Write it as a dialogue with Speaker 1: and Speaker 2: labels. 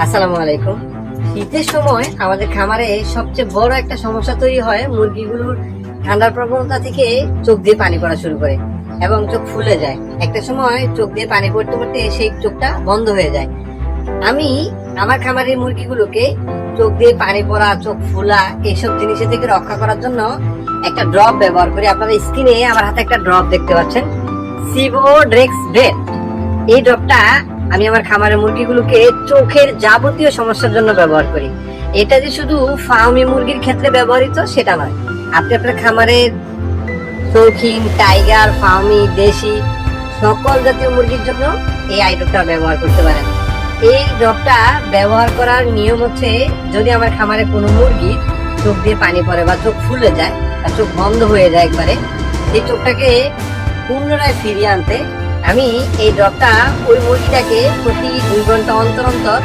Speaker 1: আসসালামু আলাইকুম। শীতের সময় আমাদের খামারে সবচেয়ে বড় একটা সমস্যা তৈরি হয়, মুরগিগুলোর ঠান্ডার প্রবণতা থেকে চোখ দিয়ে পানি পড়া শুরু করে এবং চোখ ফুলে যায়। একটা সময় চোখ দিয়ে পানি পড়তে পড়তে সেই চোখটা বন্ধ হয়ে যায়। আমি আমার খামারের মুরগিগুলোকে চোখ দিয়ে পানি পড়া, চোখ ফুলা এইসব জিনিসের থেকে রক্ষা করার জন্য একটা ড্রপ ব্যবহার করি। আপনারা স্ক্রিনে আমার হাতে একটা ড্রপ দেখতে পাচ্ছেন, সিভোড্রেক্স ভেট। এই ড্রপটা আমি আমার খামারের মুরগিগুলোকে চোখের যাবতীয় সমস্যার জন্য ব্যবহার করি। এটা যে শুধু ফার্মি মুরগির ক্ষেত্রে ব্যবহৃত সেটা নয়, আপনি আপনার খামারের শৌখিন, টাইগার, ফার্মি, দেশি সকল জাতীয় মুরগির জন্য এই আই ড্রপটা ব্যবহার করতে পারেন। এই ড্রপটা ব্যবহার করার নিয়ম হচ্ছে, যদি আমার খামারে কোনো মুরগির চোখ দিয়ে পানি পড়ে বা চোখ ফুলে যায় বা চোখ বন্ধ হয়ে যায় একবারে, সেই চোখটাকে পুনরায় ফিরিয়ে আনতে আমি এই ড্রপটা ওই মুরগিটাকে প্রতি 2 ঘন্টা অন্তর অন্তর